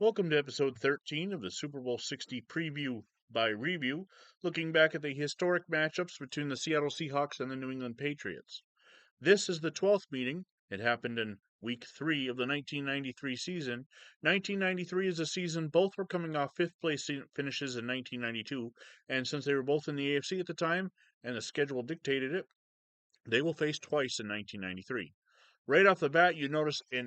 Welcome to episode 13 of the Super Bowl 60 preview by review, looking back at the historic matchups between the Seattle Seahawks and the New England Patriots. This is the 12th meeting. It happened in week 3 of the 1993 season. 1993 is a season both were coming off fifth place finishes in 1992, and since they were both in the AFC at the time and the schedule dictated it, they will face twice in 1993. Right off the bat, you notice a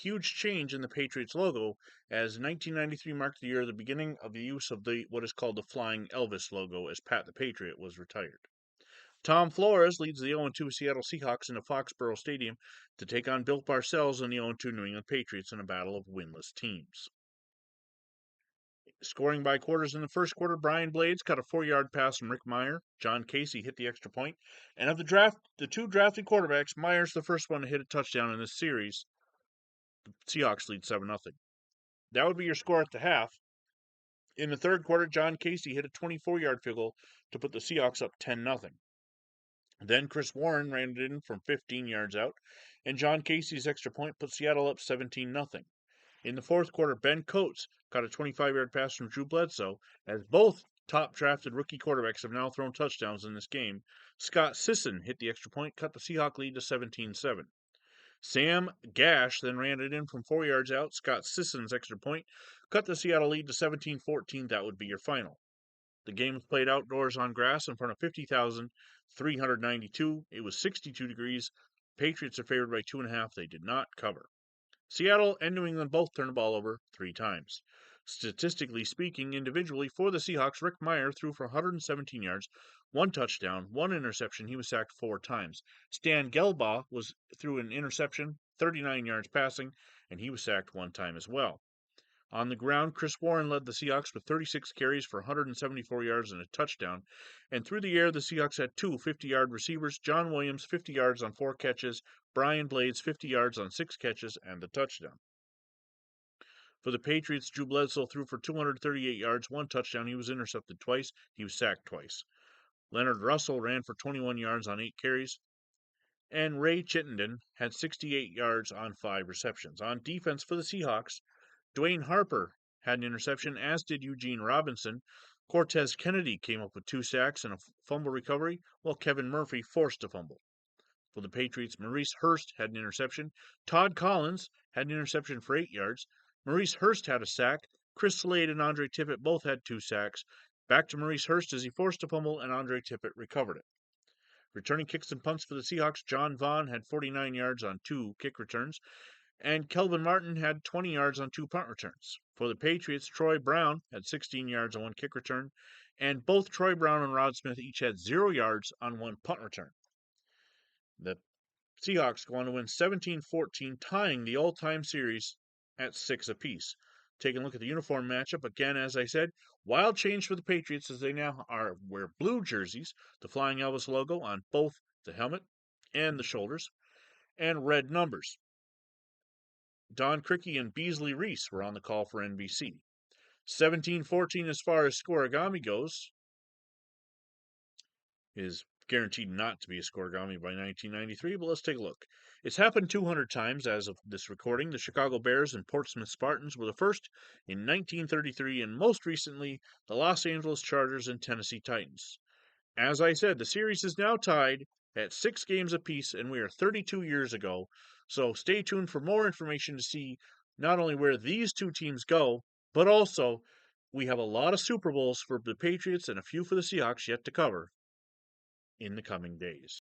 huge change in the Patriots logo, as 1993 marked the year of the beginning of the use of the what is called the Flying Elvis logo, as Pat the Patriot was retired. Tom Flores leads the 0-2 Seattle Seahawks into Foxboro Stadium to take on Bill Parcells and the 0-2 New England Patriots in a battle of winless teams. Scoring by quarters in the first quarter, Brian Blades caught a 4-yard pass from Rick Meyer. John Casey hit the extra point. And of the two drafted quarterbacks, Meyer's the first one to hit a touchdown in this series. The Seahawks lead 7-0. That would be your score at the half. In the third quarter, John Casey hit a 24-yard field goal to put the Seahawks up 10-0. Then Chris Warren ran it in from 15 yards out, and John Casey's extra point put Seattle up 17-0. In the fourth quarter, Ben Coates caught a 25-yard pass from Drew Bledsoe, as both top-drafted rookie quarterbacks have now thrown touchdowns in this game. Scott Sisson hit the extra point, cut the Seahawk lead to 17-7. Sam Gash then ran it in from 4 yards out. Scott Sisson's extra point cut the Seattle lead to 17-14. That would be your final. The game was played outdoors on grass in front of 50,392. It was 62 degrees. Patriots are favored by 2.5. They did not cover. Seattle and New England both turned the ball over 3 times. Statistically speaking, individually for the Seahawks, Rick Meyer threw for 117 yards, 1 touchdown, 1 interception. He was sacked 4 times. Stan Gelbaugh threw an interception, 39 yards passing, and he was sacked 1 time as well. On the ground, Chris Warren led the Seahawks with 36 carries for 174 yards and a touchdown. And through the air, the Seahawks had 2 50-yard receivers, John Williams, 50 yards on 4 catches, Brian Blades, 50 yards on 6 catches, and the touchdown. For the Patriots, Drew Bledsoe threw for 238 yards, 1 touchdown. He was intercepted twice. He was sacked twice. Leonard Russell ran for 21 yards on 8 carries. And Ray Chittenden had 68 yards on 5 receptions. On defense for the Seahawks, Dwayne Harper had an interception, as did Eugene Robinson. Cortez Kennedy came up with 2 sacks and a fumble recovery, while Kevin Murphy forced a fumble. For the Patriots, Maurice Hurst had an interception. Todd Collins had an interception for 8 yards. Maurice Hurst had a sack. Chris Slade and Andre Tippett both had 2 sacks. Back to Maurice Hurst as he forced a fumble, and Andre Tippett recovered it. Returning kicks and punts for the Seahawks, John Vaughn had 49 yards on 2 kick returns, and Kelvin Martin had 20 yards on 2 punt returns. For the Patriots, Troy Brown had 16 yards on 1 kick return, and both Troy Brown and Rod Smith each had 0 yards on 1 punt return. The Seahawks go on to win 17-14, tying the all-time series at 6 apiece. Taking a look at the uniform matchup, again, as I said, wild change for the Patriots as they now wear blue jerseys, the Flying Elvis logo on both the helmet and the shoulders, and red numbers. Don Criqui and Beasley Reese were on the call for NBC. 17-14 as far as scoregami goes is guaranteed not to be a scoregami by 1993, but let's take a look. It's happened 200 times as of this recording. The Chicago Bears and Portsmouth Spartans were the first in 1933, and most recently, the Los Angeles Chargers and Tennessee Titans. As I said, the series is now tied at 6 games apiece, and we are 32 years ago. So stay tuned for more information to see not only where these 2 teams go, but also we have a lot of Super Bowls for the Patriots and a few for the Seahawks yet to cover in the coming days.